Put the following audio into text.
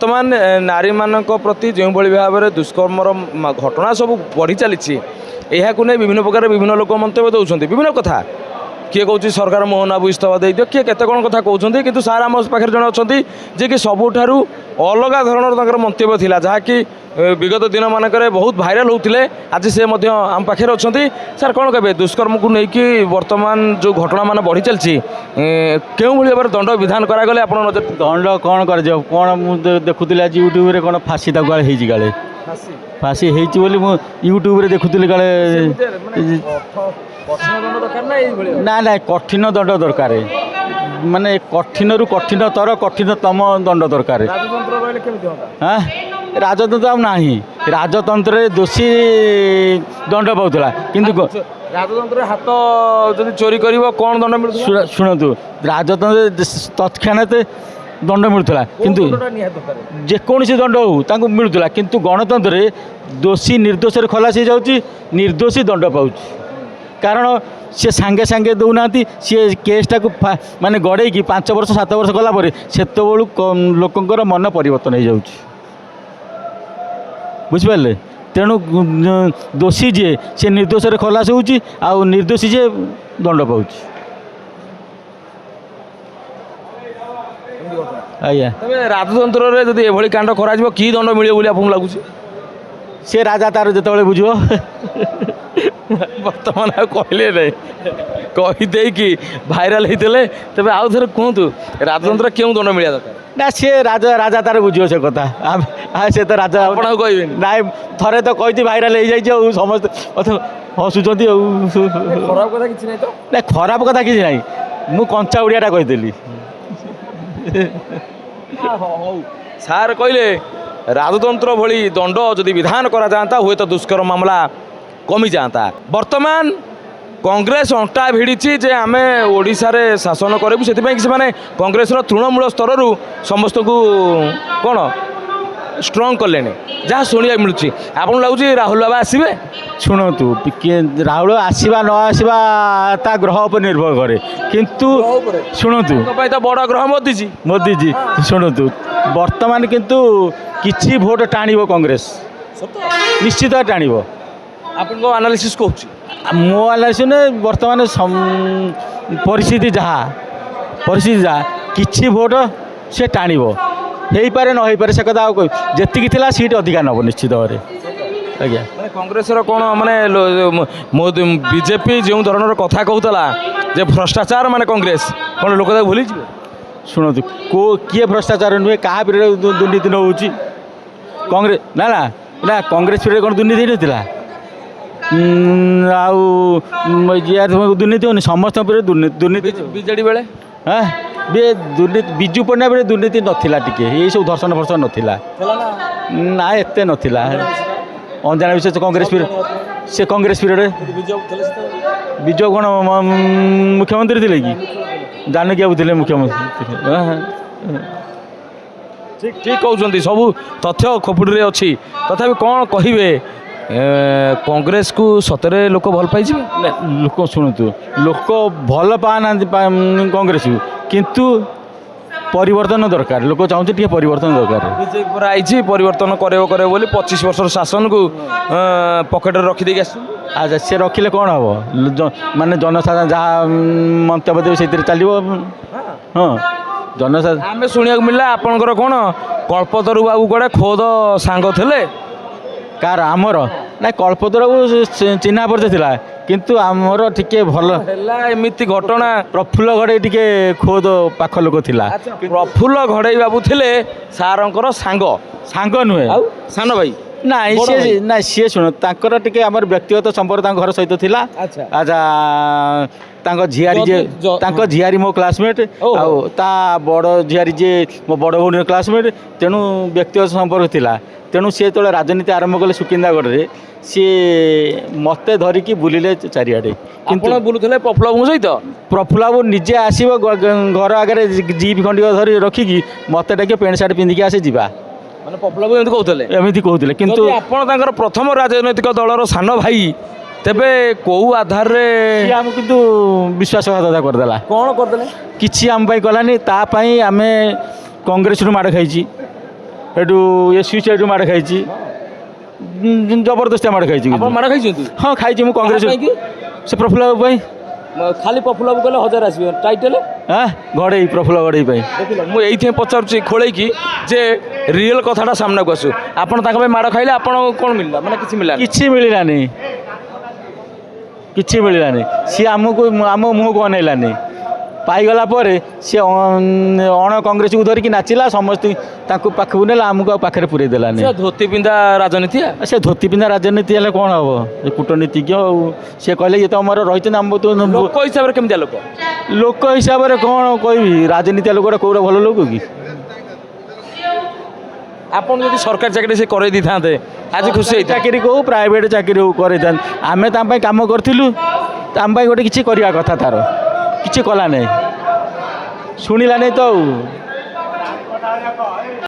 बर्तमान नारी मान प्रति जो भाव में दुष्कर्मर घटना सब बढ़ी चली यह विभिन्न प्रकार विभिन्न लोक मंतव्य दौरान विभिन्न कथा किए कौन सरकार मोहन बाबू इस्तफा दे दियो किए केते कौन कथा कहते कि सार आम पाखे जन अच्छा जे कि सबुठार अलग धरण मंतव्य थिला जहाँकि विगत दिन मानक बहुत भाइराल होते आज से आम पाखे अच्छा सार कौन कहे दुष्कर्म को लेकिन वर्तमान जो घटना मान बढ़ी चलती क्यों भाव में दंड विधान करागले आप नजर दंड कौन कर देखुली आज यूट्यूब कौन फाँसी काले फाँसी होली यूट्यूब देखुली काले ना ना कठिन दंड दरकार माने कठिन रु कठिनतर कठिनतम दंड दरकार। हाँ राजतंत्र आ नाही राजतंत्र दोषी दंड पाऊला किंतु राजतंत्र हाथ जब चोरी कर कौन दंड मिल शुणु राजतंत्र तत्क्षणात दंड मिलूला किंतु जेकोसी दंड हो मिलूला किंतु गणतंत्र दोषी निर्दोष खलास हो जाऊँगी निर्दोषी दंड पाऊँ कारण सी सांगे सांगे दौना सी केसटा को माने गड़े 5 वर्ष 7 वर्ष गलापर से लोकंर मन परिवर्तन हो जाऊँ बुझिपारे तेणु दोषी जी से निर्दोष खलास हो निर्दोषी जी दंड पाऊँ। आज्ञा राजतंत्र जब ये कांड करा कि दंड मिले आपको लगुच सी राजा तार जो बुझ बर्तमान कहले नहीं कहीदे कि भाइराल होते तेज आउ थे कहतु राजतंत्र क्यों दंड मिला दरकार ना सी राजा राजा तार बुझे से कथा से तो राजा आपड़ कहे ना थे तो कही भाइराल हो जाए समस्त हसुँच खराब कथा कि तो ना खराब कथा कि ना मु कंचा ओडिया कहीदेली सार कहले राजतंत्र भली दंड जदि विधान करा जाता हुए तो दुष्कर्म मामला कमी जाता। वर्तमान कांग्रेस अंटा भिड़ी जे आम ओडिशा रे शासन करूँ से कांग्रेस तृणमूल स्तर समस्त को कौन स्ट्रंग कले जहाँ शुणा मिलूँ आपको लगुच राहुल बाबा आसवे शुणु राहुल आसवा न आसवा ता ग्रह पर निर्भर करे किंतु शुणु तो बड़ ग्रह मोदी शुणु वर्तमान किंतु किछि भोट टाणिबो कांग्रेस निश्चित टाणिबो आपन को एनालिसिस कहूँ मो एनालिसिस ने वर्तमान परिस्थिति जहाँ किछि भोट से टाणिबो हो पारे न हो पारे से कथा जी थिला सीट अधिका नब निश्चित भाव आज्ञा कांग्रेस कौन माने बीजेपी जो धरण कथा कहूला जे भ्रष्टाचार माने कांग्रेस कौन लोक भूली शुणु को किए भ्रष्टाचार नुहे क्या दुर्नीति न हो कांग्रेस ना ना ना कांग्रेस पीरियड कौन दुर्नीति नहीं दुर्नीति होनी समस्त दुर्नीति बीजेडी बेले हाँ दुर्नीति विजु पन्ना बेले दुर्नीति नाला टी ये सब धर्षण फर्षण नाला ना एत नाला अंजना विशेष कांग्रेस पीरियड से कांग्रेस पीरियड विजु कौन मुख्यमंत्री थे कि जानकी बाबू थे मुख्यमंत्री ठीक ठीक कहते सब तथ्य खोपुड़ी अच्छी तथापि कौन कहे कांग्रेस को सतरे लोक भल पाई लोक शुणु लोक भल पाना कांग्रेस को किंतु परिवर्तन दरकार लोक चाहते टे परिवर्तन दरकार बीजेपी पर आई परिवर्तन करे बोली 25 वर्ष शासन को पकेट रखीदे अच्छा सी रखिले कौन हम माने जनसाधारण जहाँ मंतव्य देवे से चलो हाँ जनसाधारण आम शुणा मिलला आपंकर कौन कल्पतरु बाबू कड़े खोद सांग थे कार आमर ना कल्पतरु बाबू चिन्हा परिचय थिला किंतु आमर टिके भल एमती घटना प्रफुल्ल घड़े टिके खोद पाख लोक थिला प्रफुल्ल घड़े बाबू थे सारंकर सांग सांग नुहे सान भाई ना सी ना सी शुण तांकर टिके आमर व्यक्तिगत संपर्क घर सहित थिला अच्छा झियारी जे झियारी मो क्लासमेट ता बड़ झियारी जे मो बड़ भौणी क्लासमेट तेणु व्यक्तिगत संपर्क थिला तेणु सी जो राजनीति आरंभ कले सुकिंदागढ़ सी मत धरिकी बुलिले चारिआडे किंतु बुलुले प्रफुल्ल बाबू सहित प्रफुल्ल बाबू निजे आसो घर आगे जीप खंडिक धरी रखिकी मत डाक पेंट सार्ट पिंधिकी आसे जीवा माने प्रफुल्ल बाबू एमती कहते किंतु आपण प्रथम राजनैतिक दलर सान भाई तेबे कौ आधार रे आम किंतु विश्वासघातकता करदेला कौन करदेले किछि आम पाई कलानी ता पाई आमे कांग्रेस रु माड़ खाइछि ସେଠୁ ଏ ସୁଇସାଇଡ୍ ମାଡ଼ ଖାଇଛି ଜବରଦସ୍ତିଆ ମାଡ଼ ଖାଇଛି ଆପଣ ମାଡ଼ ଖାଇଛନ୍ତି ହଁ ଖାଇଛି ମୁଁ କଂଗ୍ରେସ କାହିଁକି? ସେ ପ୍ରଫୁଲ୍ଲ ବାବୁ ପାଇଁ ଖାଲି ପ୍ରଫୁଲ୍ଲ ବାବୁ କହିଲେ 1000 ଆସିବ ଟାଇଟେଲ ହଁ ଘଡ଼େଇ ପ୍ରଫୁଲ୍ଲ ଘଡ଼େଇ ପାଇଁ ଦେଖିଲ ମୁଁ ଏଇଥିପାଇଁ ପଚାରୁଛି ଖୋଳେଇକି ଯେ ରିଏଲ୍ କଥାଟା ସାମ୍ନାକୁ ଆସୁ ଆପଣ ତାଙ୍କ ପାଇଁ ମାଡ଼ ଖାଇଲେ ଆପଣ କ'ଣ ମିଳିଲା ମାନେ କିଛି ମିଳିଲାନି କିଛି ମିଳିଲାନି କିଛି ମିଳିଲାନି ସିଏ ଆମକୁ ଆମ ମୁହଁକୁ ଅନେଇଲାନି ପାଇଗଲା ପରେ ସିଏ ଅଣ କଂଗ୍ରେସକୁ ଧରିକି ନାଚିଲା ସମସ୍ତେ ତାଙ୍କୁ ପାଖକୁ ନେଲା ଆମକୁ ଆଉ ପାଖରେ ପୁରେଇ ଦେଲାନି ସେ ଧୋତି ପିନ୍ଧା ରାଜନୀତି ସେ ଧୋତି ପିନ୍ଧା ରାଜନୀତି ହେଲେ କ'ଣ ହେବ ଏ କୂଟନୀତିଜ୍ଞ ଆଉ ସିଏ କହିଲେ ଇଏ ତ ଆମର ରହିଛନ୍ତି ଆମ ତ ଲୋକ ହିସାବରେ କେମିତିଆ ଲୋକ ଲୋକ ହିସାବରେ କ'ଣ କହିବି ରାଜନୀତିଆ ଲୋକଟା କୋଉଟା ଭଲ ଲୋକ କି ଆପଣ ଯଦି ସରକାରୀ ଚାକିରି ସେ କରେଇ ଦେଇଥାନ୍ତେ ଆଜି ଖୁସି ହେଇଥା ଚାକିରି ହଉ ପ୍ରାଇଭେଟ୍ ଚାକିରି ହଉ କରେଇଥାନ୍ତି ଆମେ ତା ପାଇଁ କାମ କରିଥିଲୁ ଆମ ପାଇଁ ଗୋଟେ କିଛି କରିବା କଥା ତାର କିଛି କଲା ନାହିଁ ଶୁଣିଲା ନାହିଁ ତ ଆଉ